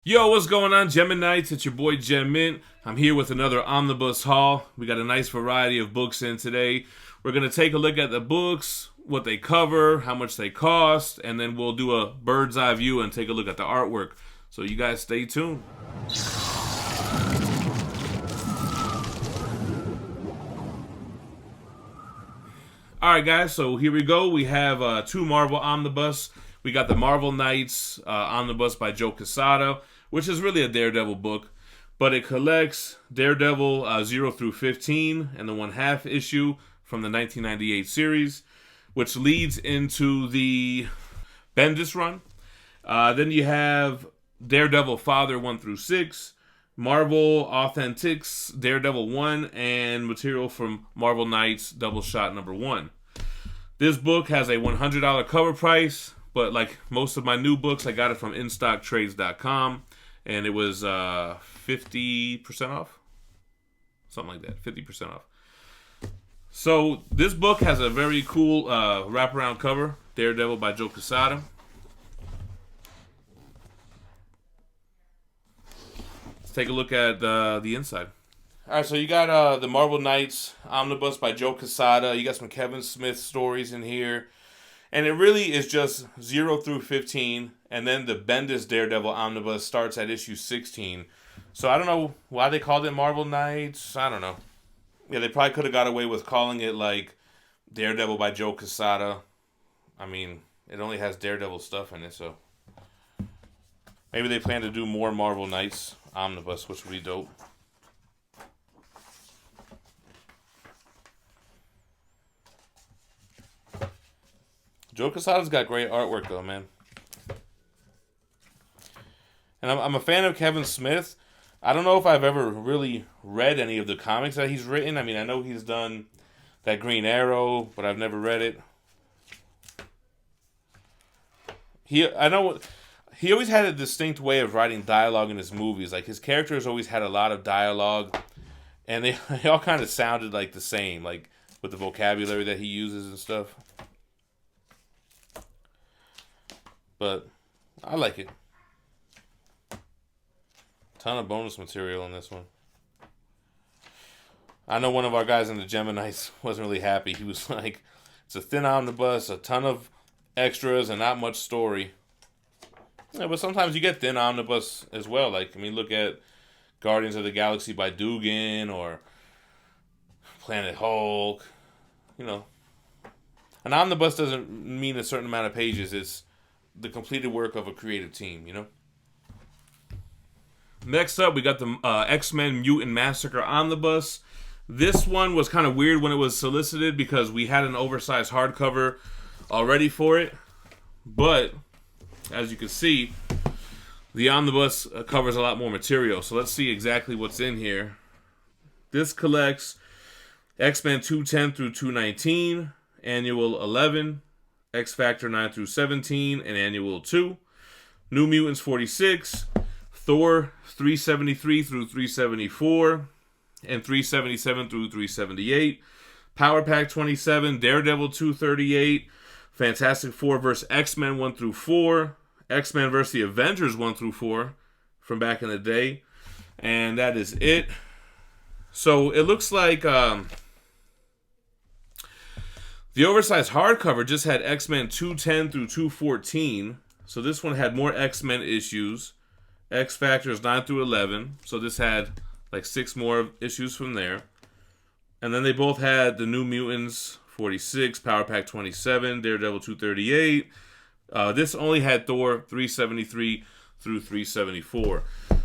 Yo, what's going on, Geminites? It's your boy Gem Mint. I'm here with another Omnibus haul. We got a nice variety of books in today. We're going to take a look at the books, what they cover, how much they cost, and then we'll do a bird's eye view and take a look at the artwork. So you guys stay tuned. Alright guys, so here we go. We have two Marvel Omnibus. We got the Marvel Knights Omnibus by Joe Quesada, which is really a Daredevil book, but it collects Daredevil 0 through 15 and the 1/2 issue from the 1998 series, which leads into the Bendis run. Then you have Daredevil Father 1 through 6, Marvel Authentics Daredevil 1, and material from Marvel Knights Double Shot number 1. This book has a $100 cover price, but like most of my new books, I got it from InStockTrades.com, and it was 50% off? Something like that, 50% off. So this book has a very cool wraparound cover, Daredevil by Joe Quesada. Let's take a look at the inside. Alright, so you got the Marvel Knights Omnibus by Joe Quesada. You got some Kevin Smith stories in here. And it really is just 0 through 15. And then the Bendis Daredevil Omnibus starts at issue 16. So I don't know why they called it Marvel Knights. I don't know. Yeah, they probably could have got away with calling it like Daredevil by Joe Quesada. I mean, it only has Daredevil stuff in it, so maybe they plan to do more Marvel Knights Omnibus, which would be dope. Joe Quesada's got great artwork, though, man. And I'm a fan of Kevin Smith. I don't know if I've ever really read any of the comics that he's written. I mean, I know he's done that Green Arrow, but I've never read it. I know he always had a distinct way of writing dialogue in his movies. Like, his characters always had a lot of dialogue, and they all kind of sounded like the same, like with the vocabulary that he uses and stuff. But I like it. Ton of bonus material in this one. I know one of our guys in the Geminis wasn't really happy. He was like, it's a thin omnibus, a ton of extras, and not much story. Yeah, but sometimes you get thin omnibus as well. Like, I mean, look at Guardians of the Galaxy by Dugan or Planet Hulk. You know, an omnibus doesn't mean a certain amount of pages. It's the completed work of a creative team, you know? Next up, we got the XMen Mutant Massacre Omnibus. This one was kind of weird when it was solicited because we had an oversized hardcover already for it. But, as you can see, the Omnibus covers a lot more material. So let's see exactly what's in here. This collects X-Men 210 through 219, Annual 11, X-Factor 9 through 17, and Annual 2. New Mutants 46, Thor 373 through 374, and 377 through 378. Power Pack 27, Daredevil 238, Fantastic Four vs. X-Men 1 through 4, X-Men vs. the Avengers 1 through 4 from back in the day. And that is it. So it looks like the oversized hardcover just had X-Men 210 through 214. So this one had more X-Men issues. X-Factors 9 through 11. So this had like 6 more issues from there. And then they both had the New Mutants 46, Power Pack 27, Daredevil 238. This only had Thor 373 through 374.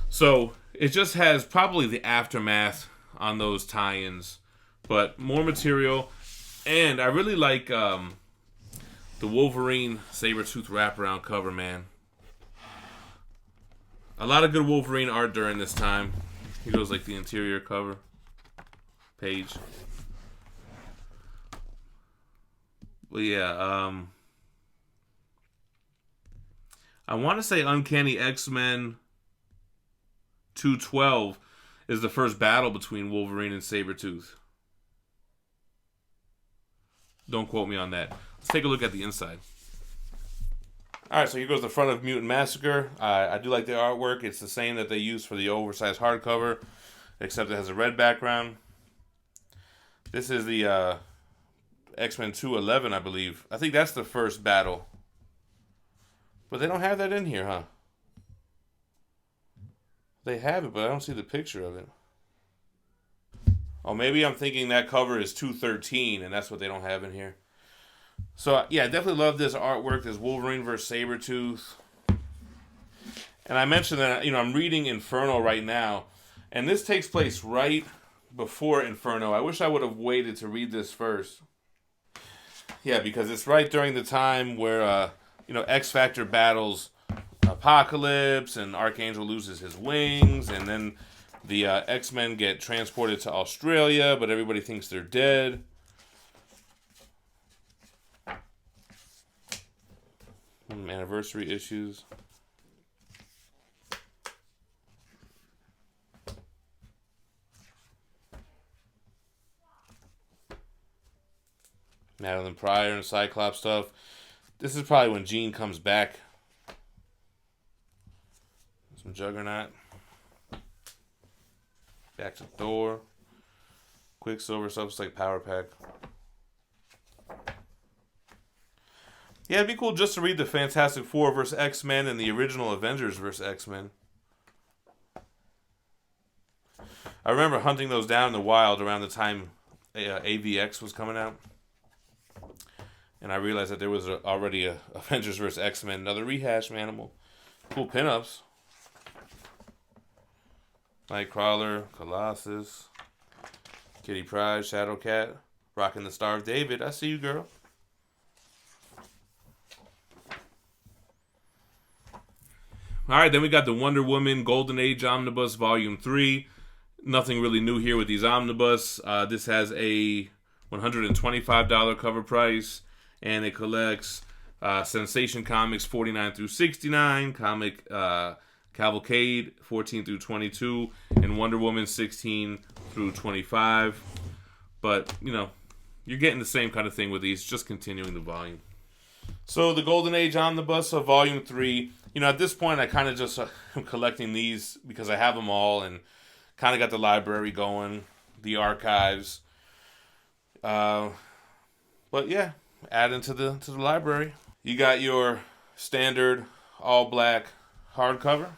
So it just has probably the aftermath on those tie-ins. But more material. And I really like the Wolverine Sabretooth wraparound cover, man. A lot of good Wolverine art during this time. He goes like the interior cover page. But yeah, I want to say Uncanny X-Men 212 is the first battle between Wolverine and Sabretooth. Don't quote me on that. Let's take a look at the inside. All right, so here goes the front of Mutant Massacre. I do like the artwork. It's the same that they used for the oversized hardcover, except it has a red background. This is the X-Men 211, I believe. I think that's the first battle. But they don't have that in here, huh? They have it, but I don't see the picture of it. Oh, maybe I'm thinking that cover is 213, and that's what they don't have in here. So, yeah, I definitely love this artwork. This Wolverine vs. Sabretooth. And I mentioned that, I'm reading Inferno right now. And this takes place right before Inferno. I wish I would have waited to read this first. Yeah, because it's right during the time where, X-Factor battles Apocalypse, and Archangel loses his wings, and then the X-Men get transported to Australia, but everybody thinks they're dead. Anniversary issues. Madeline Pryor and Cyclops stuff. This is probably when Jean comes back. Some Juggernaut. Back to Thor. Quicksilver stuff. It's like Power Pack. Yeah, it'd be cool just to read the Fantastic Four versus X-Men and the original Avengers versus X-Men. I remember hunting those down in the wild around the time AVX was coming out. And I realized that there was already a Avengers vs. X-Men, another rehash animal. Cool pinups. Nightcrawler, Colossus, Kitty Pryde, Shadowcat, rocking the Star of David. I see you, girl. All right, then we got the Wonder Woman Golden Age Omnibus Volume 3. Nothing really new here with these Omnibus. This has a $125 cover price, and it collects Sensation Comics 49 through 69, Comic Cavalcade 14 through 22, and Wonder Woman 16 through 25. But, you're getting the same kind of thing with these, just continuing the volume. So the Golden Age Omnibus of Volume 3, at this point I kind of just am collecting these because I have them all and kind of got the library going, the archives. But yeah, adding to the library. You got your standard all black hardcover.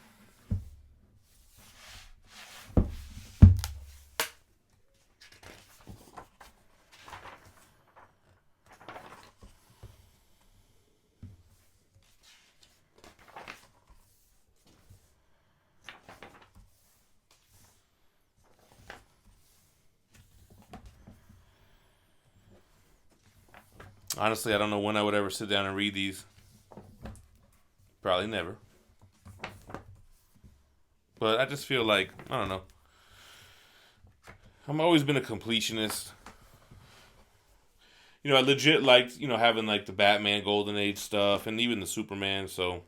Honestly, I don't know when I would ever sit down and read these. Probably never. But I just feel like, I don't know. I've always been a completionist. I legit liked, having like the Batman Golden Age stuff and even the Superman, so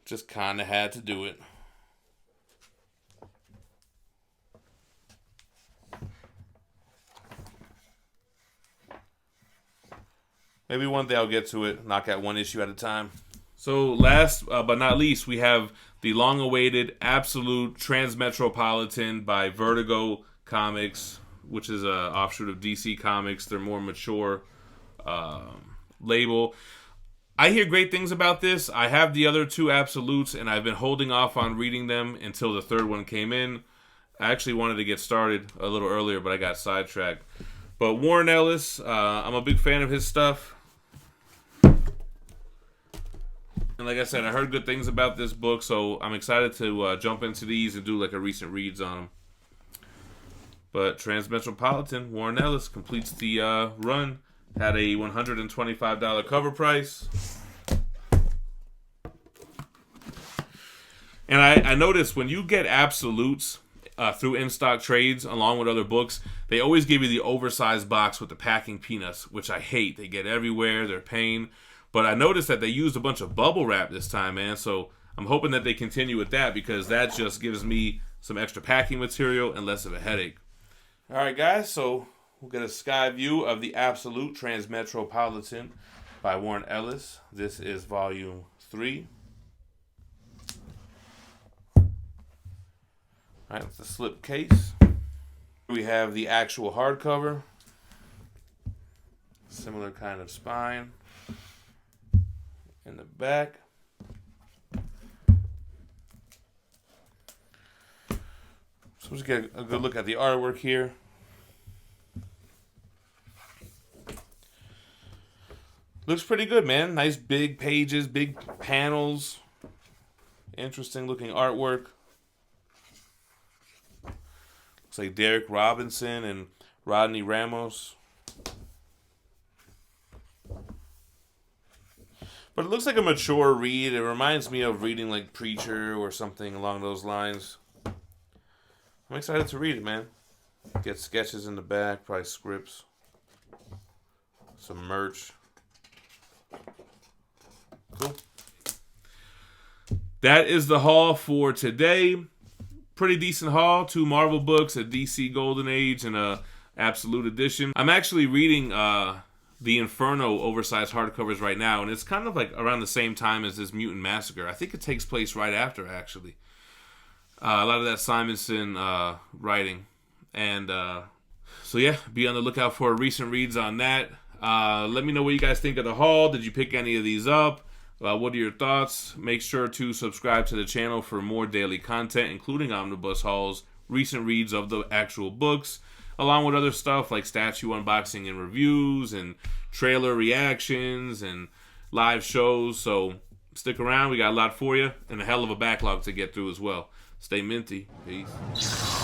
just kind of had to do it. Maybe one day I'll get to it, knock out one issue at a time. So last but not least, we have the long-awaited Absolute Transmetropolitan by Vertigo Comics, which is an offshoot of DC Comics. They're more mature label. I hear great things about this. I have the other two Absolutes, and I've been holding off on reading them until the third one came in. I actually wanted to get started a little earlier, but I got sidetracked. But Warren Ellis, I'm a big fan of his stuff. And like I said, I heard good things about this book, so I'm excited to jump into these and do like a recent reads on them. But Transmetropolitan, Warren Ellis, completes the run. Had a $125 cover price. And I noticed when you get Absolutes through in-stock trades along with other books, they always give you the oversized box with the packing peanuts, which I hate. They get everywhere. They're a pain. But I noticed that they used a bunch of bubble wrap this time, man. So I'm hoping that they continue with that because that just gives me some extra packing material and less of a headache. All right, guys. So we'll get a sky view of the Absolute Transmetropolitan by Warren Ellis. This is volume 3. All right, with the slip case. We have the actual hardcover. Similar kind of spine. In the back. So let's get a good look at the artwork here. Looks pretty good, man. Nice big pages, big panels. Interesting looking artwork. Looks like Derek Robinson and Rodney Ramos. But it looks like a mature read. It reminds me of reading like Preacher or something along those lines. I'm excited to read it, man. Get sketches in the back, probably scripts. Some merch. Cool. That is the haul for today. Pretty decent haul. 2 Marvel books, a DC Golden Age, and a Absolute Edition. I'm actually reading the Inferno oversized hardcovers right now, and it's kind of like around the same time as this Mutant Massacre. I think it takes place right after, actually. A lot of that Simonson writing. And so yeah, be on the lookout for recent reads on that. Let me know what you guys think of the haul. Did you pick any of these up? What are your thoughts? Make sure to subscribe to the channel for more daily content, including omnibus hauls, recent reads of the actual books, along with other stuff like statue unboxing and reviews and trailer reactions and live shows. So stick around. We got a lot for you and a hell of a backlog to get through as well. Stay minty. Peace.